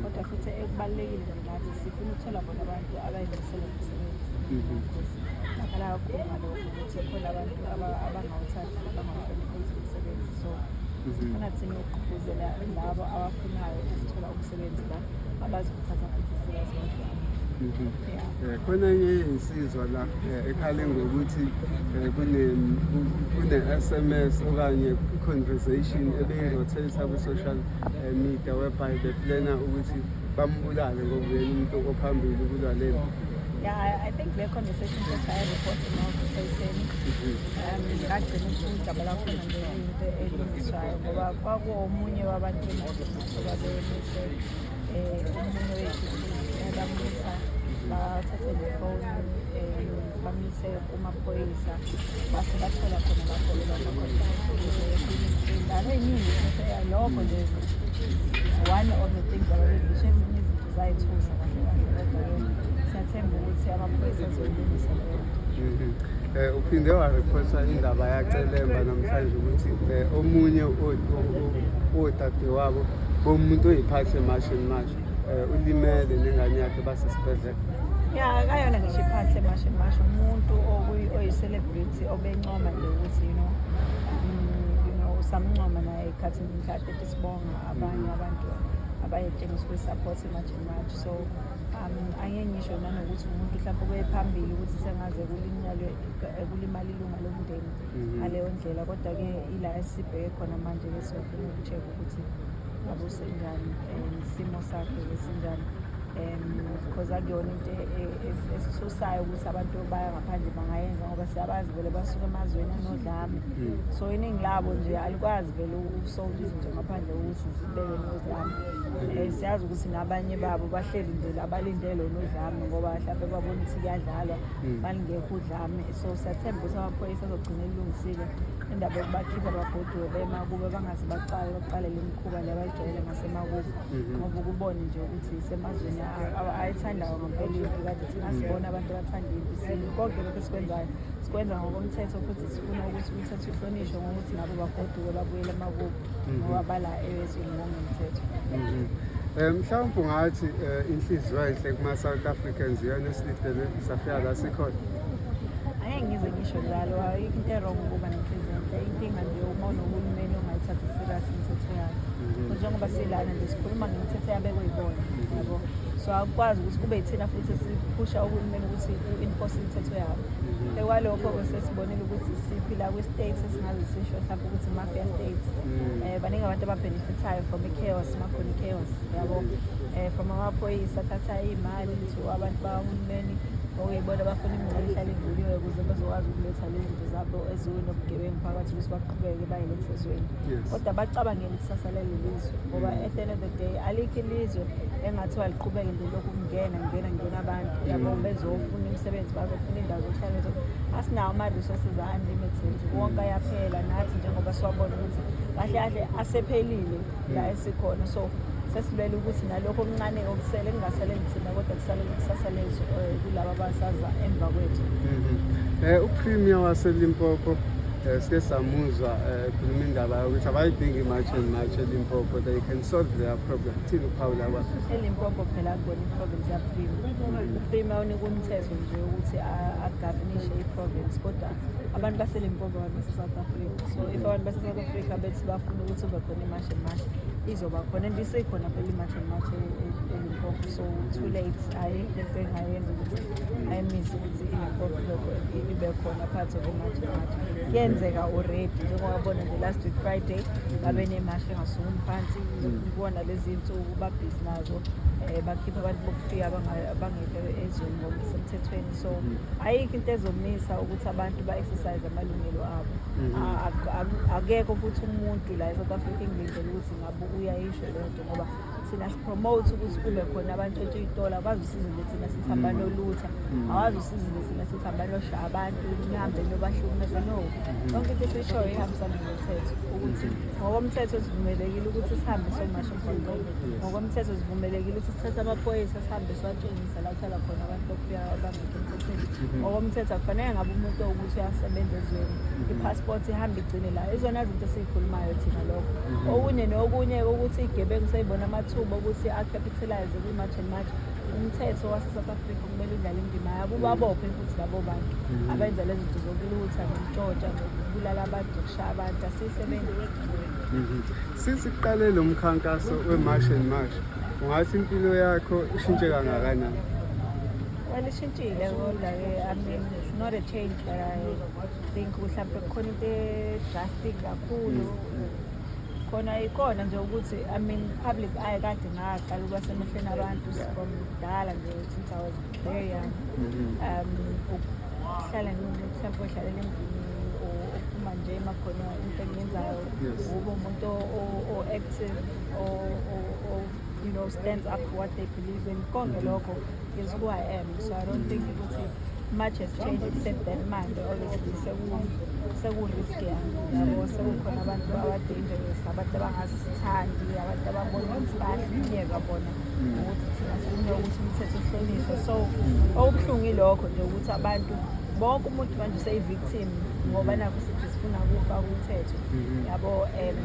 kodwa futhi ekubalulekile nathi sifuna ukuthola bona abantu abayimisela umsebenzi. Ngakhala kakhulu ngalokho ukuthi khona abantu abangawuthathi abangawufuni umsebenzi, so sifuna thina ukugqugquzela labo abafunayo ukuthola umsebenzi la abazokuthatha futhi serious. Khona enye insizwa la ekhala ngokuthi kune-SMS okanye i-conversation ebeyirotate kwi-social media whereby beplana ukuthi bambulale ngokuvela umuntu ophambili kulwa le. I think the conversation just I reported now to person. Ngagcina ukujabula khona nje into elungiswayo ngoba kwakuomunye wabantu babebese umunye wethu yabamisa bathathe ifoni bamise kumaphoyisa base bathola khona bakhole bakho eningi lokho nje one of the things ababezisho ezinye izinto zayithusa kahle siyathemba ukuthi amaphoyisa azolungisa leyo. Uphinde warephotha indaba yacelemba namhlanje ukuthi omunye odadewabo bomuntu oyiphathe mashe ulimele nengane yakhe basesibhedlela. Akayona ngisho iphathe mashe umuntu oyi-celebrity obencoma nje ukuthi samncoma naye ekhathini mhlawumbe ethi sibonga abanye abantu abayetshengisa ukuyisupport manje. So angeke ngisho nanokuthi umuntu mhlawumbe obephambili ukuthi sengaze kulimala ilunga lomndeni ngaleyo ndlela, kodwa-ke ila esibheke khona manje-ke siyofuna uku-check ukuthi ngabe usenjani isimo sakhe esinjani. Because akuyona into esithusayo ukuthi abantu baya ngaphandle bangayenza ngoba siyabazi vele basuke emazweni anodlame, so iningi labo nje alikwazi vele ukusolve izinto ngaphandle ukuthi zibeke nodlame. Siyazi ukuthi nabanye babo bahleli nje abalindele nodlame ngoba mhlawumbe babona ukuthi kuyadlalwa balingekho udlame. So siyathemba ukuthi amaphoyisa azogcina elungisile indaba yokubakhipha bagoduwe bema kube bangathi baqalele imikhuba le abayijwayele ngasemakubo ngoba ukubona nje ukuthi semazweni ayithandayo ngempela impi kade thina sibona abantu abathanda impi. Konke lokho sikwenza ngokomthetho futhi sifuna ukuthi umthetho uhlonishwe ngokuthi nabo bagoduke babuyele emakubo ngoba bala ezweni langemthetho. Mhlawumbe ungathi inhliziyo enhle kuma-South Africans iyona esilidele safika la sikhona. Angeke ngize ngisho njalo, ayikho into erong ukuba nenhliziyo enhle. Inkinga nje uma unohulumeni ongayithathi serious imithetho yabo. Njengoba silana nje sikhuluma ngemithetho yabekwe yibona, yabo. So akukwazi ukuthi kube yithina futhi siphusha uhulumeni ukuthi u-enforce imithetho yabo. Ekwalokho-ke sesibonile ukuthi siphila kwi-state esingaze sisho mhlawumbe ukuthi mafia state. Baningi abantu ababhenefithayo from i-chaos, makhona i-chaos, yabo. From amaphoyisa athatha iy'mali to abantu bahulumeni okuyibona abafuna imingcele ihlale ivuliwe ukuze bezokwazi ukuletha lezi zinto zabo eziwunobugebengu phakathi ukuthi baqhubeke bayilethe ezweni. Kodwa bacabangele ikusasa leli lizwe ngoba at the end of the day alikho ilizwe engathiwa liqhubeke nje lokhu kungena abantu yabo bezofuna imisebenzi bazofuna indawo zokuhlala. Asinawo ama-resources a-unlimited, wonke ayaphela nathi njengoba siwabona ukuthi kahle kahle asephelile la esikhona. So sesilwela ukuthi nalokho okuncane okusele kungasele lithina kodwa kusale ikusasa lethu kulaba abasaza emva kwethu. Upremier waseLimpopo sike samuzwa ekhuluma indaba yokuthi abayidingi imatch eLimpopo, they can solve their problem. Thina uphawula kwakho eLimpopo phela akubona i-province yaPremier. uPremier unika umthetho nje ukuthi agavinishe i-province, kodwa abantu baseLimpopo base-South Africa. So if abantu base-South Africa bethi bafuna ukuthi ube khona imatch izoba khona and isekhona phela imatch eLimpopo. So too late ayikho into engayenza ukuthi ayimize ukuthi iLimpopo ibe khona part of imatch. Yenzeka already njengoba babona nje last week Friday babe nematch engasukumi phansi ukubona lezi zinsuku babhizi nazo bakhipha abantu bokufika abangekho ezweni ngokusemthethweni. So ayikho into ezomisa ukuthi abantu ba-exercise amalungelo abo. Akekho futhi umuntu la eSouth Africa engilindele ukuthi ngabe uyayisho le nto ngoba thina sipromote ukuthi kube khona abantu etshe-itola akwazi usizo nje thina sithi hambani olutha, awazi usizo nje thina sithi hambani oshaya abantu nihambe niyobahlukumeza. No, yonke into esishoyo ihambisana nomthetho ukuthi ngokomthetho sivumelekile ukuthi sihambe sokumasha emgwaqeni, ngokomthetho sivumelekile ukuthi sithathe amaphoyisa sihambe siwatshengisa la kuhlala khona abantu bokufika abangekho emthethweni. Ngokomthetho akufanele ngabe umuntu ukuthi uyasebenza ezweni i-passport ihambe igcine la. Izona zinto esiyikhulumayo thina lokho. Okunye nokunye ukuthi igebengu seyibona amathuba amathuba ukuthi acapitalize kwi-March and March. Umthetho wase-South Africa kumele udlale indima yabo ubabophe futhi labo bantu abenza lezi zinto zokulutha nokutshontsha nokubulala abantu nokushaya abantu asiyisebenzi. Sisiqale lo mkhankaso we-March and March, ungathi impilo yakho ishintshe kangakanani? Well, ishintshile kodwa-ke I mean it's not a change that I think mhlawumbe kukhona into drastic kakhulu. Khona ikona nje ukuthi I mean public eye kade ngaqala ukuba semehlweni abantu from kudala nje since I was very young. Ukuhlala mhlawumbe ohlalela endlini ophuma nje emakhona into engiyenzayo ube umuntu o-active you know stands up for what they believe in. Konke lokho is who I am, so I don't think ukuthi much has changed except that manje obviously seku-risky yabo sekukhona abantu aba-dangerous, abantu abangasithandi, abantu ababona ukuthi bayahluleka bona ukuthi thina sifuna ukuthi umthetho uhlonishwe. So okubuhlungu ilokho nje ukuthi abantu bonke umuntu manje useyi-victim ngoba nakho sithi sifuna kufa kumthetho yabo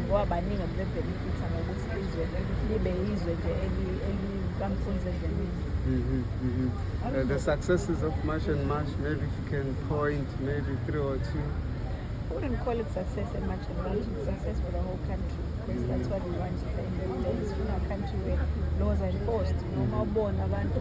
ngoba baningi bebhenefitha ngokuthi izwe libe yizwe nje elikamkhulu endleleni. The successes of March and March, maybe if you can point maybe 3 or 2. I wouldn't call it success and March and March, it's success for the whole country because that's what we want at the end of the day. It's from a country where laws are enforced. Mawubona abantu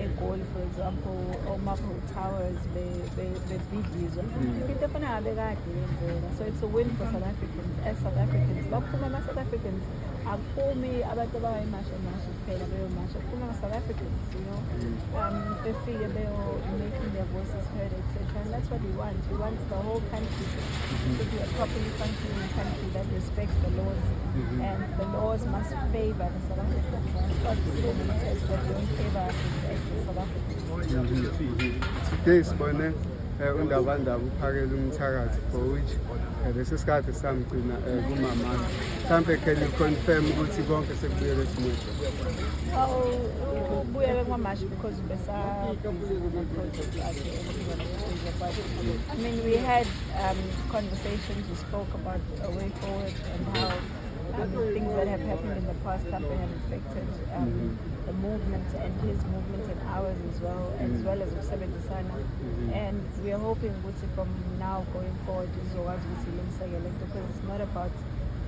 eGoli for example, Marble Towers bebhidlizwa into efana ngabe kade yenzeka. So it's a win for South Africans as South Africans. Baphuma ama-South Africans akuphumi abantu abayi-March and March kuphela beyomasha, kuphuma ama-South Africans, you know, befike making their voices heard, etc. And that's what we want. We want the whole country to be a properly functioning country that respects the laws, and the laws must favor the South Africans. Not the that don't favor us as the South Africans. Today sibone undabandaba uphakela umthakathi for which lesi sikhathi samgcina kumama. Mhlampe can you confirm ukuthi konke sekubuyele esimweni? Kubuyele kwamashi because I mean we had conversations, we spoke about a way forward and how things that have happened in the past have affected the movement and his movement and ours as well as ukusebenzisana. And we are hoping from now going forward because it's not about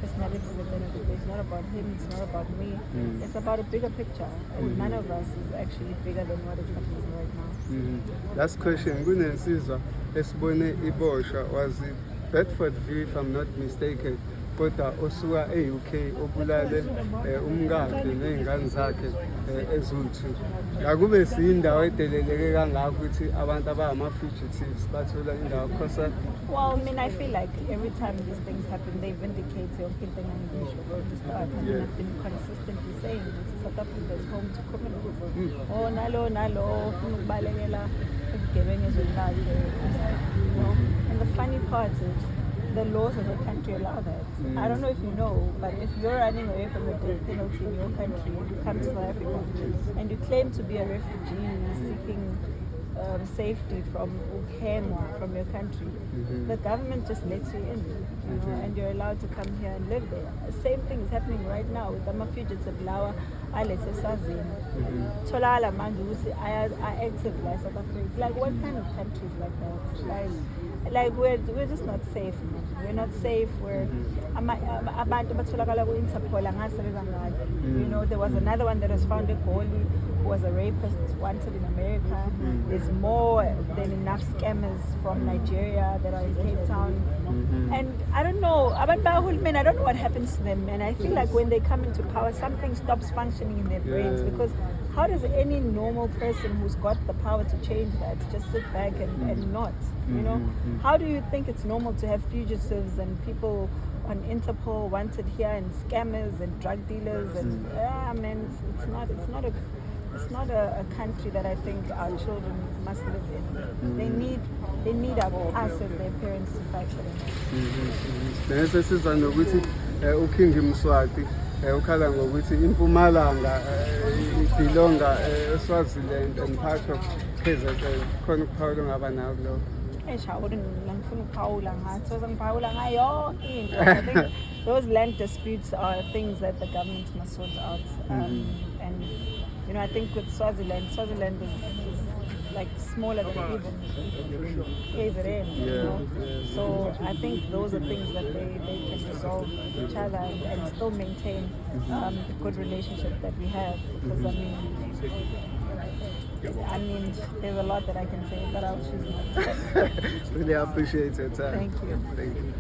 personality at the end of the day. It's not about him, it's not about me. It's about a bigger picture, and none of us is actually bigger than what is happening right now. Last question, kunensizwa esibone iboshwa was it Bedford View if I'm not mistaken, kodwa osuka e-UK obulale umkakhe nezingane zakhe eZulu. Akube siyindawo edeleleke kangaka ukuthi abantu abama-fugitives bathola indawo khosa. Well, I mean, I feel like every time these things happen, they vindicate yonke into engangisho from the start. I mean, I've been consistently saying that South Africa is home to criminals. Oh, nalo, ufuna ukubalekela ubugebengu ezwenikazi. You know, and the funny part is, the laws of the country allow that. I don't know if you know, but if you're running away from the death penalty in your country and you come to South Africa and you claim to be a refugee seeking safety from from your country, the government just lets you in, you know, and you're allowed to come here and live there. The same thing is happening right now with the fugitive lawa alethe sazini. Tholakala manje ukuthi active like South Africa. Like what kind of country is like that? Like we're just not safe. We're not safe. We're abantu batholakala ku-Interpol angasebenza ngalo. You know, there was another one that was found in Goli who was a rapist wanted in America. There's more than enough scammers from Nigeria that are in Cape Town. And I don't know, I don't know what happens to them, and I feel like when they come into power something stops functioning in their brains, because how does any normal person who's got the power to change that just sit back and not, you know? How do you think it's normal to have fugitives and people on Interpol wanted here and scammers and drug dealers and it's not a country that I think our children must live in. They need us as their parents to fight for them. Bese siza nokuthi uKingi Mswati ukhala ngokuthi iMpumalanga belonga eSwaziland and part of KZN. Khona ukuphawula ngaba nawo lo. I wouldn't ngifuna ukuphawula ngathi so ngiphawula ngayo yonke into. I think those land disputes are things that the government must sort out. And you know, I think with Swaziland is like smaller than even KZN, you know. So I think those are things that they can resolve with each other and still maintain the good relationship that we have. Because I mean, there's a lot that I can say, but I'll choose not to. Really appreciate your time. Thank you. Thank you.